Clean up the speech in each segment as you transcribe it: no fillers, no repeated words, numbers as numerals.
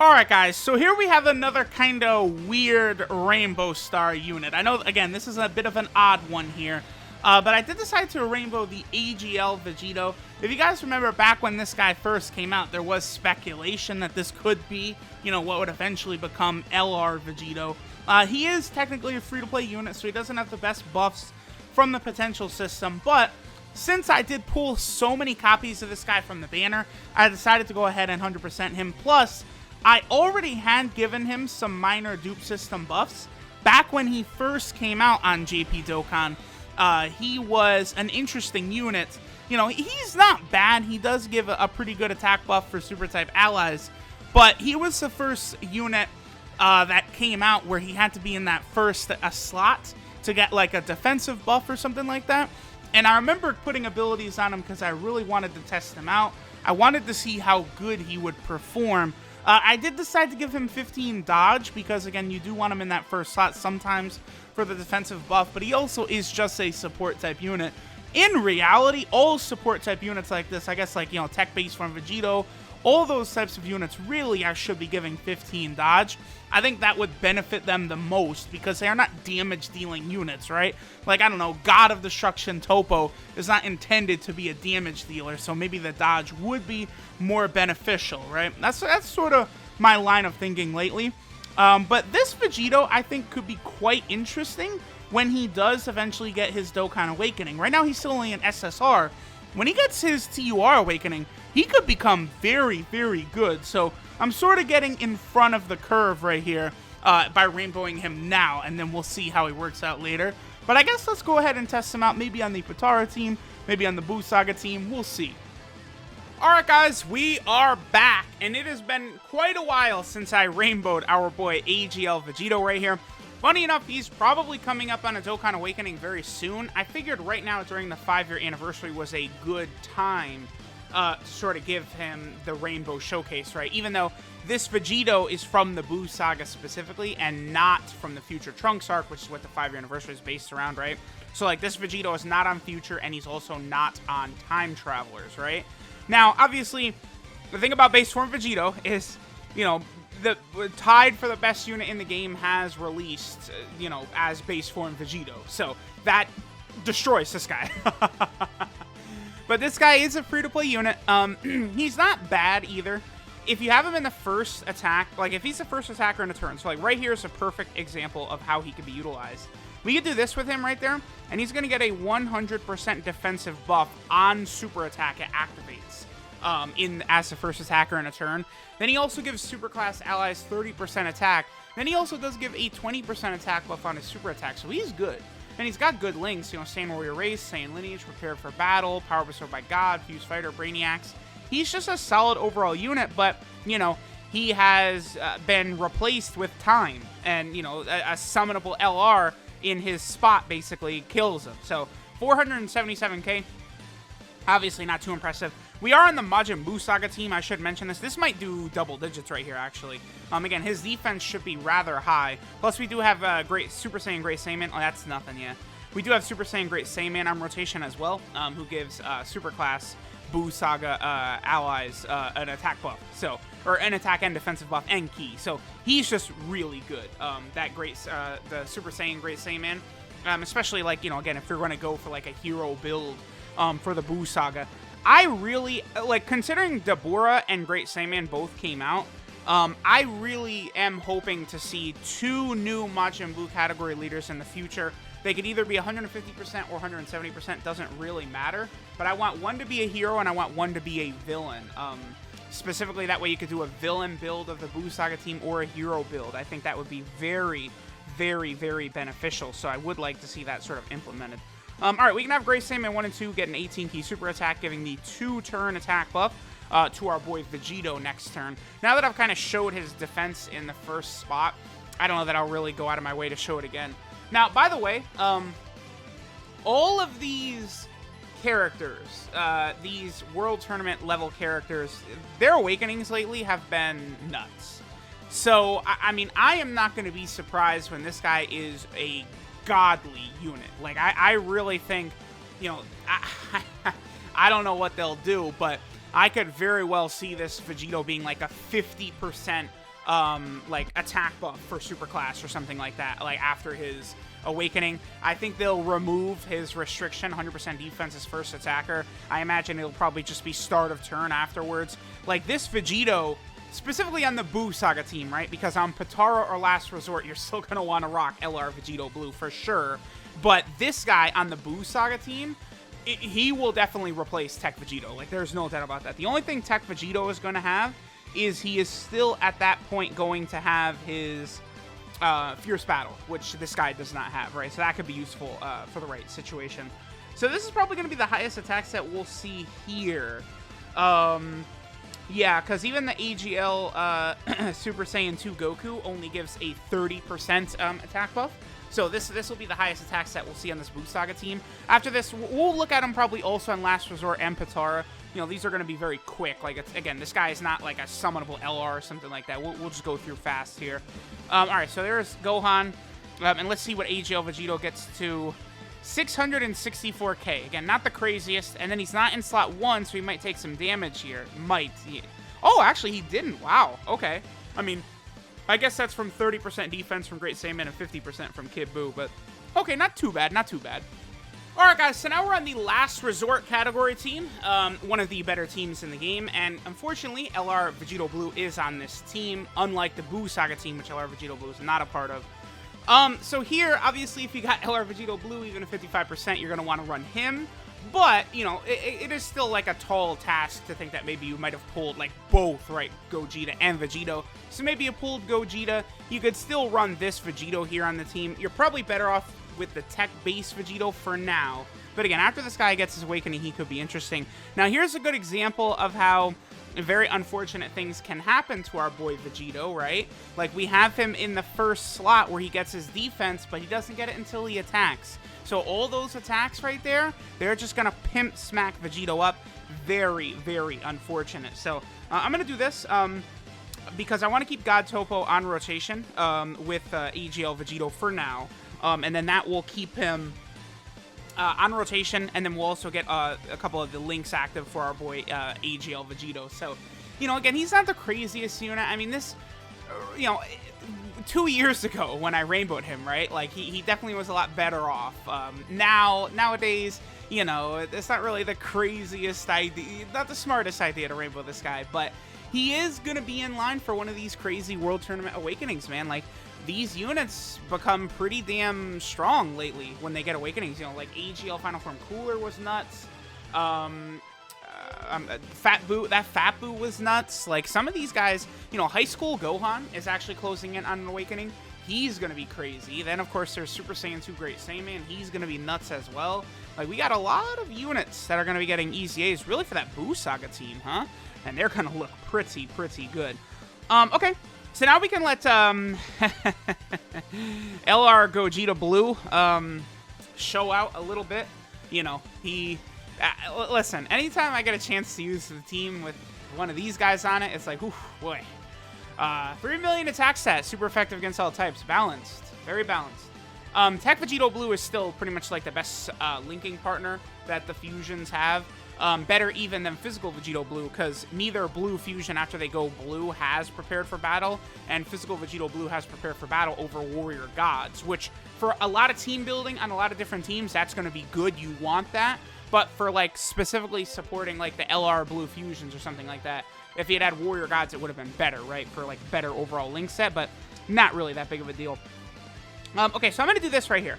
Alright guys, so here we have another kind of weird Rainbow Star unit. I know, again, this is a bit of an odd one here, but I did decide to rainbow the AGL Vegito. If you guys remember back when this guy first came out, there was speculation that this could be, what would eventually become LR Vegito. He is technically a free-to-play unit, so he doesn't have the best buffs from the potential system, but since I did pull so many copies of this guy from the banner, I decided to go ahead and 100% him. Plus, I already had given him some minor dupe system buffs. Back when he first came out on JP Dokkan, he was an interesting unit. He's not bad. He does give a pretty good attack buff for super type allies, but he was the first unit that came out where he had to be in that first slot to get like a defensive buff or something like that. And I remember putting abilities on him because I really wanted to test him out. I wanted to see how good he would perform. I did decide to give him 15 dodge because, again, you do want him in that first slot sometimes for the defensive buff, but he also is just a support type unit. In reality, all support type units like this, I guess like, tech base from Vegito, all those types of units really I should be giving 15 dodge. I think that would benefit them the most because they are not damage dealing units, right? Like, I don't know, God of Destruction Topo is not intended to be a damage dealer, so maybe the dodge would be more beneficial, right? That's sort of my line of thinking lately. But this Vegito, I think, could be quite interesting when he does eventually get his Dokkan Awakening. Right now, he's still only an SSR. When he gets his TUR Awakening, he could become very, very good. So I'm sort of getting in front of the curve right here by rainbowing him now, and then we'll see how he works out later. But I guess let's go ahead and test him out, maybe on the Potara team, maybe on the Buu Saga team. We'll see. Alright guys, we are back, and it has been quite a while since I rainbowed our boy AGL Vegito right here. Funny enough, he's probably coming up on a Dokkan Awakening very soon. I figured right now during the 5-year anniversary was a good time to sort of give him the Rainbow Showcase, right? Even though this Vegito is from the Buu Saga specifically and not from the Future Trunks arc, which is what the 5-year anniversary is based around, right? So, like, this Vegito is not on Future, and he's also not on Time Travelers, right? Now, obviously, the thing about base form Vegito is, the tied for the best unit in the game has released, as base form Vegito. So that destroys this guy. But this guy is a free-to-play unit. He's not bad either. If you have him in the first attack, like if he's the first attacker in a turn, so like right here is a perfect example of how he could be utilized. We could do this with him right there, and he's going to get a 100% defensive buff on super attack it activates. As the first attacker in a turn. Then he also gives superclass allies 30% attack. Then he also does give a 20% attack buff on his super attack, so he's good. And he's got good links, Saiyan Warrior Race, Saiyan Lineage, Prepared for Battle, Power Bestowed by God, Fuse Fighter, Brainiacs. He's just a solid overall unit, but, he has been replaced with time. And, a summonable LR in his spot basically kills him. So, 477k, obviously not too impressive. We are on the Majin Buu Saga team. I should mention this. This might do double digits right here, actually. Again, his defense should be rather high. Plus, we do have Great Super Saiyan Great Saiyaman. Oh, that's nothing, yeah. We do have Super Saiyan Great Saiyaman on rotation as well, who gives Superclass Buu Saga allies an attack buff. So, or an attack and defensive buff and key. So, he's just really good. The Super Saiyan Great Saiyaman, especially like, again, if you're going to go for like a hero build for the Buu Saga. I really, considering Dabura and Great Saiyaman both came out, I really am hoping to see 2 new Majin Buu category leaders in the future. They could either be 150% or 170%, doesn't really matter. But I want one to be a hero and I want one to be a villain. Specifically, that way you could do a villain build of the Buu Saga team or a hero build. I think that would be very, very, very beneficial. So I would like to see that sort of implemented. Alright, we can have Great Saiyaman 1 and 2 get an 18-key super attack, giving the 2-turn attack buff to our boy Vegito next turn. Now that I've kind of showed his defense in the first spot, I don't know that I'll really go out of my way to show it again. Now, by the way, all of these characters, these World Tournament level characters, their awakenings lately have been nuts. So, I mean, I am not going to be surprised when this guy is a godly unit. Like, I really think, I don't know what they'll do, but I could very well see this Vegito being like a 50% like attack buff for super class or something like that, like after his awakening. I think they'll remove his restriction, 100% defense as first attacker. I imagine it'll probably just be start of turn afterwards. Like this Vegito, specifically on the Buu saga team, right? Because on Potara or Last Resort, you're still going to want to rock LR Vegito Blue for sure. But this guy on the Buu saga team, he will definitely replace Tech Vegito. Like, there's no doubt about that. The only thing Tech Vegito is going to have is he is still at that point going to have his Fierce Battle, which this guy does not have, right? So that could be useful for the right situation. So this is probably going to be the highest attack set we'll see here. Yeah, because even the AGL Super Saiyan 2 Goku only gives a 30% attack buff. So this will be the highest attack set we'll see on this Buu Saga team. After this, we'll look at him probably also on Last Resort and Potara. You know, these are going to be very quick. Like, again, this guy is not like a summonable LR or something like that. We'll just go through fast here. All right, so there's Gohan. And let's see what AGL Vegito gets to. 664k. Again, not the craziest. And then he's not in slot 1, so he might take some damage here. Might. Yeah. Oh, actually, he didn't. Wow. Okay. I mean, I guess that's from 30% defense from Great Saiyaman and 50% from Kid Buu. But, okay, not too bad. Not too bad. All right, guys, so now we're on the Last Resort category team, one of the better teams in the game, and unfortunately, LR Vegito Blue is on this team, unlike the Buu Saga team, which LR Vegito Blue is not a part of. So here, obviously, if you got LR Vegito Blue, even at 55%, you're going to want to run him, but, you know, it is still, like, a tall task to think that maybe you might have pulled, like, both, right, Gogeta and Vegito, so maybe you pulled Gogeta, you could still run this Vegito here on the team. You're probably better off with the tech-based Vegito for now. But again, after this guy gets his awakening, he could be interesting. Now, here's a good example of how very unfortunate things can happen to our boy Vegito, right? Like, we have him in the first slot where he gets his defense, but he doesn't get it until he attacks. So all those attacks right there, they're just going to pimp smack Vegito up. Very, very unfortunate. So I'm going to do this because I want to keep God Topo on rotation with AGL Vegito for now. And then that will keep him on rotation, and then we'll also get a couple of the links active for our boy AGL Vegito. So, you know, again, he's not the craziest unit. I mean, this, you know, 2 years ago when I rainbowed him, right? Like, he definitely was a lot better off. Nowadays, you know, it's not really the craziest idea, not the smartest idea to rainbow this guy, but he is going to be in line for one of these crazy World Tournament awakenings, man. Like, these units become pretty damn strong lately when they get awakenings. You know, like AGL Final Form Cooler was nuts. Fat Buu was nuts. Like, some of these guys, you know, High School Gohan is actually closing in on an awakening. He's going to be crazy. Then, of course, there's Super Saiyan 2 Great Saiyaman. He's going to be nuts as well. Like, we got a lot of units that are going to be getting EZAs really for that Buu Saga team, huh? And they're going to look pretty good. Okay. So now we can let LR Gogeta Blue show out a little bit. You know, he... listen, anytime I get a chance to use the team with one of these guys on it, it's like, oof, boy. 3 million attack stat, super effective against all types. Balanced. Very balanced. Tech Vegito Blue is still pretty much like the best linking partner that the fusions have. Better even than Physical Vegito Blue, because neither Blue Fusion after they go blue has prepared for battle, and Physical Vegito Blue has prepared for battle over Warrior Gods, which for a lot of team building on a lot of different teams, that's going to be good. You want that. But for, like, specifically supporting, like, the LR Blue Fusions or something like that, if he had Warrior Gods, it would have been better, right? For, like, better overall link set, but not really that big of a deal. Okay, so I'm going to do this right here.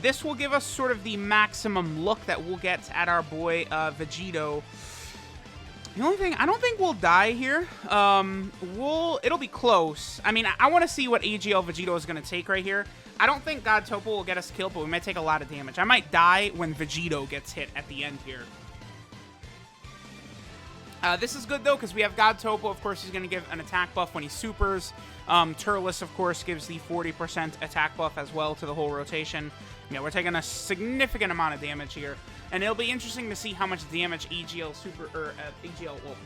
This will give us sort of the maximum look that we'll get at our boy Vegito. The only thing, I don't think we'll die here. It'll be close. I mean, I want to see what AGL Vegito is going to take right here. I don't think God Topo will get us killed, but we might take a lot of damage. I might die when Vegito gets hit at the end here. This is good, though, because we have God Topo. Of course, he's going to give an attack buff when he supers. Turles, of course, gives the 40% attack buff as well to the whole rotation. Yeah, we're taking a significant amount of damage here. And it'll be interesting to see how much damage AGL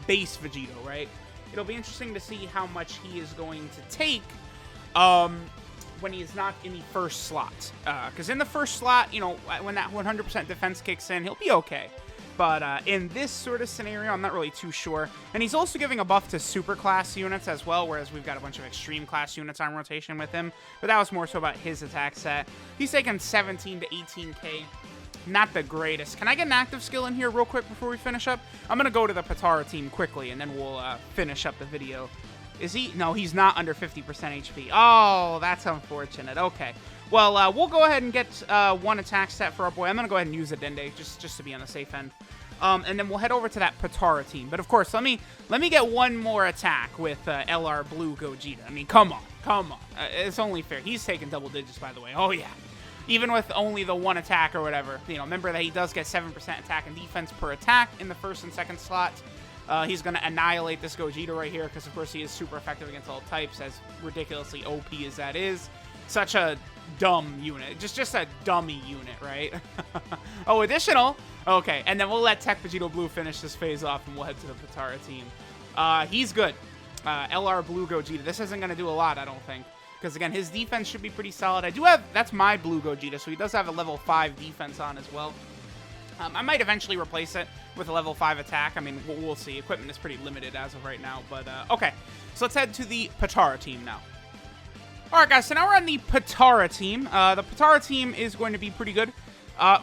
base Vegito, right? It'll be interesting to see how much he is going to take when he is not in the first slot. Because in the first slot, you know, when that 100% defense kicks in, he'll be okay. But in this sort of scenario, I'm not really too sure. And he's also giving a buff to super class units as well, whereas we've got a bunch of extreme class units on rotation with him. But that was more so about his attack set. He's taking 17 to 18k. Not the greatest. Can I get an active skill in here real quick before we finish up? I'm going to go to the Potara team quickly, and then we'll finish up the video. Is he? No, he's not under 50% HP. Oh, that's unfortunate. Okay. Well, we'll go ahead and get one attack stat for our boy. I'm going to go ahead and use a Dende just to be on the safe end. And then we'll head over to that Potara team. But, of course, let me get one more attack with LR Blue Gogeta. I mean, come on. It's only fair. He's taking double digits, by the way. Oh, yeah. Even with only the one attack or whatever. You know, remember that he does get 7% attack and defense per attack in the first and second slot. He's going to annihilate this Gogeta right here because, of course, he is super effective against all types, as ridiculously OP as that is. Such a dumb unit. Just a dummy unit, right? Oh, additional. Okay, and then we'll let Tech Vegito Blue finish this phase off, and we'll head to the Potara team. He's good. LR Blue Gogeta. This isn't going to do a lot, I don't think. Because, again, his defense should be pretty solid. I do have... That's my Blue Gogeta, so he does have a level 5 defense on as well. I might eventually replace it with a level 5 attack. I mean, we'll see. Equipment is pretty limited as of right now. But, okay. So let's head to the Potara team now. Alright, guys. So now we're on the Potara team. The Potara team is going to be pretty good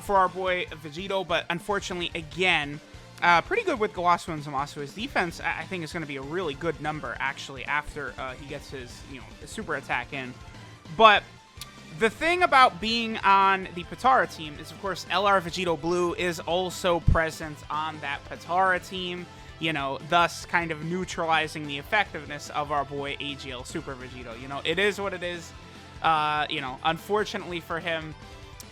for our boy Vegito. But, unfortunately, again... pretty good with Gowasu and Zamasu. His defense, I think, is going to be a really good number, actually, after he gets his, super attack in. But the thing about being on the Potara team is, of course, LR Vegito Blue is also present on that Potara team, thus kind of neutralizing the effectiveness of our boy AGL Super Vegito. It is what it is. Unfortunately for him,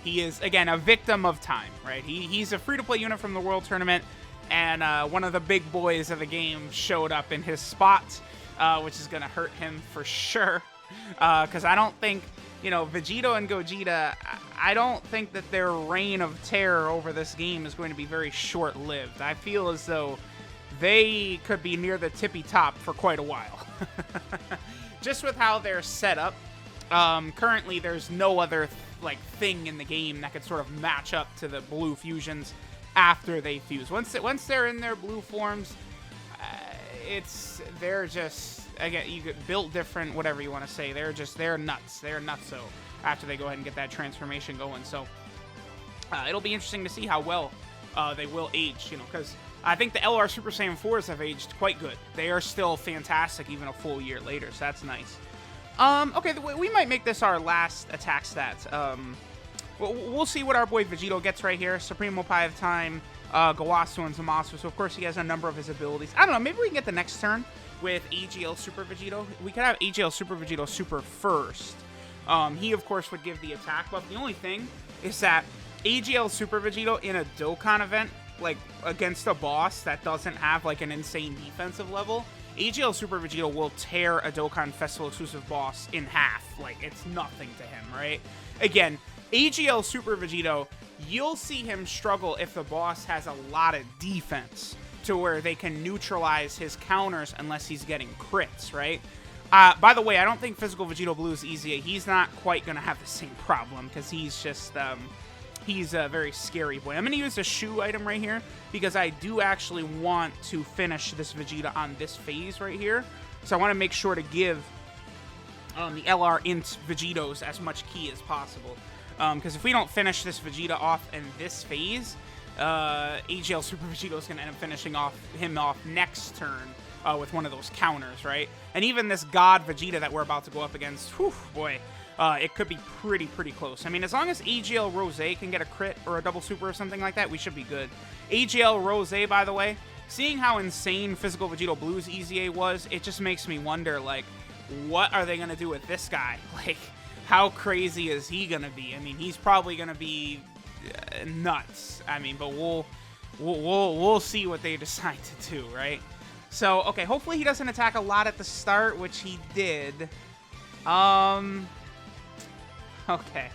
he is, again, a victim of time, right? He's a free-to-play unit from the World Tournament. And one of the big boys of the game showed up in his spot, which is going to hurt him for sure. Because I don't think, Vegito and Gogeta, I don't think that their reign of terror over this game is going to be very short-lived. I feel as though they could be near the tippy top for quite a while. Just with how they're set up, currently there's no other thing in the game that could sort of match up to the blue fusions after they fuse. Once they're in their blue forms, they're just, again, you get built different, whatever you want to say. They're nuts. They're nuts. So after they go ahead and get that transformation going, so it'll be interesting to see how well they will age. Because I think the LR Super Saiyan 4s have aged quite good. They are still fantastic, even a full year later. So that's nice. Okay, we might make this our last attack stats. We'll see what our boy Vegito gets right here. Supremo Pie of Time, Gowasu and Zamasu. So, of course, he has a number of his abilities. I don't know. Maybe we can get the next turn with AGL Super Vegito. We could have AGL Super Vegito Super first. He, of course, would give the attack buff. The only thing is that AGL Super Vegito in a Dokkan event, against a boss that doesn't have, an insane defensive level, AGL Super Vegito will tear a Dokkan Festival exclusive boss in half. It's nothing to him, right? Again, AGL Super Vegito, you'll see him struggle if the boss has a lot of defense to where they can neutralize his counters unless he's getting crits, right? By the way, I don't think Physical Vegito Blue is easy. He's not quite going to have the same problem because he's just, he's a very scary boy. I'm going to use a shoe item right here because I do actually want to finish this Vegeta on this phase right here. So I want to make sure to give the LR int Vegitos as much key as possible. Because if we don't finish this Vegeta off in this phase, AGL Super Vegito is going to end up finishing him off next turn with one of those counters, right? And even this God Vegeta that we're about to go up against, whew, boy, it could be pretty close. I mean, as long as AGL Rose can get a crit or a double super or something like that, we should be good. AGL Rose, by the way, seeing how insane Physical Vegito Blue's EZA was, it just makes me wonder, what are they going to do with this guy? How crazy is he gonna be? I mean, he's probably gonna be nuts. I mean, but we'll see what they decide to do, right? So, okay, hopefully he doesn't attack a lot at the start, which he did. Okay.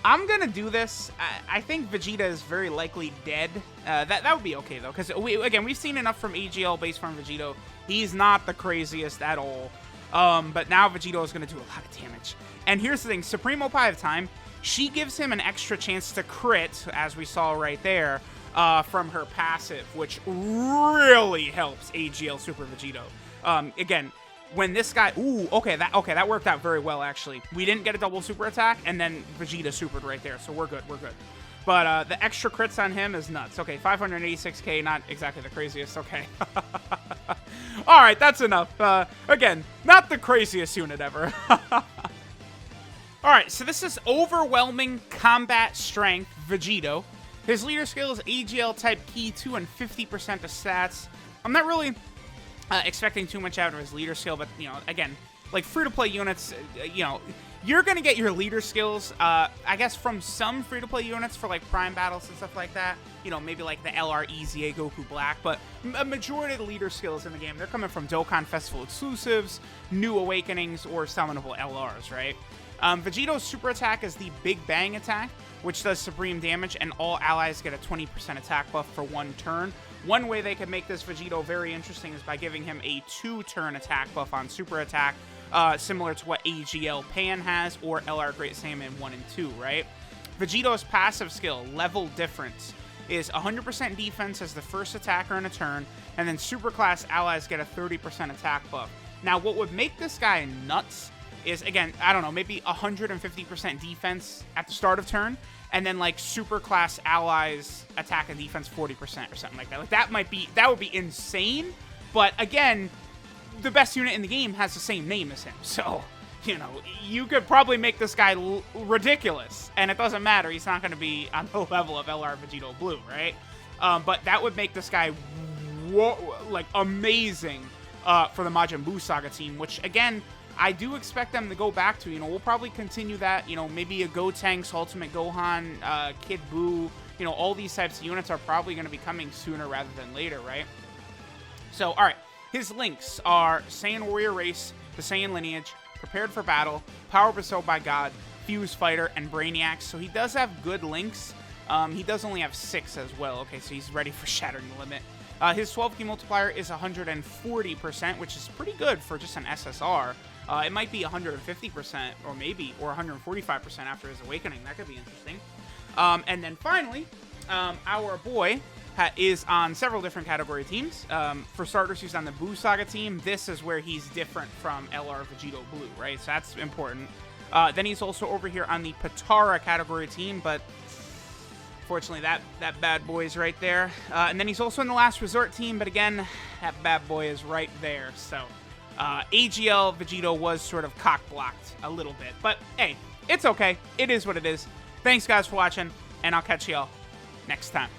I'm gonna do this. I think Vegeta is very likely dead. That would be okay, though, because, we've seen enough from AGL base form Vegito. He's not the craziest at all. But now Vegito is gonna do a lot of damage. And here's the thing, Supremo Pie of Time, she gives him an extra chance to crit, as we saw right there, from her passive, which really helps AGL Super Vegito. Again, when this guy, okay, that worked out very well, actually. We didn't get a double super attack, and then Vegeta supered right there, so we're good. But the extra crits on him is nuts. Okay, 586k, not exactly the craziest. Okay. All right, that's enough. Again, not the craziest unit ever. All right, so this is Overwhelming Combat Strength Vegito. His leader skill is AGL type Key 2 and 50% of stats. I'm not really expecting too much out of his leader skill, but, you know, again, like free-to-play units, you know, you're going to get your leader skills, I guess, from some free-to-play units for, like, Prime Battles and stuff like that. You know, maybe, like, the LR EZA Goku Black. But a majority of the leader skills in the game, they're coming from Dokkan Festival exclusives, New Awakenings, or summonable LRs, right? Vegito's super attack is the Big Bang attack, which does supreme damage, and all allies get a 20% attack buff for 1 turn. One way they could make this Vegito very interesting is by giving him a 2-turn attack buff on super attack, similar to what AGL Pan has, or LR Great Saiyaman 1 and 2, right? Vegito's passive skill, Level Difference, is 100% defense as the first attacker in a turn, and then superclass allies get a 30% attack buff. Now, what would make this guy nuts is, again, I don't know, maybe 150% defense at the start of turn, and then, like, superclass allies attack and defense 40% or something like that. Like, that would be insane, but, again, the best unit in the game has the same name as him, so, you know, you could probably make this guy ridiculous, and it doesn't matter, he's not going to be on the level of LR Vegito Blue, right? But that would make this guy, like, amazing for the Majin Buu Saga team, which, again, I do expect them to go back to. You know, we'll probably continue that. You know, maybe a Gotenks, Ultimate Gohan, Kid Buu. You know, all these types of units are probably going to be coming sooner rather than later, right? So, all right. His links are Saiyan Warrior Race, the Saiyan Lineage, Prepared for Battle, Power Bestowed by God, Fuse Fighter, and Brainiacs. So he does have good links. He does only have 6 as well. Okay, so he's ready for Shattering the Limit. His 12 key multiplier is 140%, which is pretty good for just an SSR. It might be 150% or 145% after his awakening. That could be interesting. And then finally, our boy is on several different category teams. For starters, he's on the Buu Saga team. This is where he's different from LR Vegito Blue, right? So that's important. Then he's also over here on the Potara category team, but fortunately, that bad boy is right there. And then he's also in the Last Resort team, but again, that bad boy is right there. So AGL Vegito was sort of cock-blocked a little bit. But hey, it's okay. It is what it is. Thanks, guys, for watching, and I'll catch y'all next time.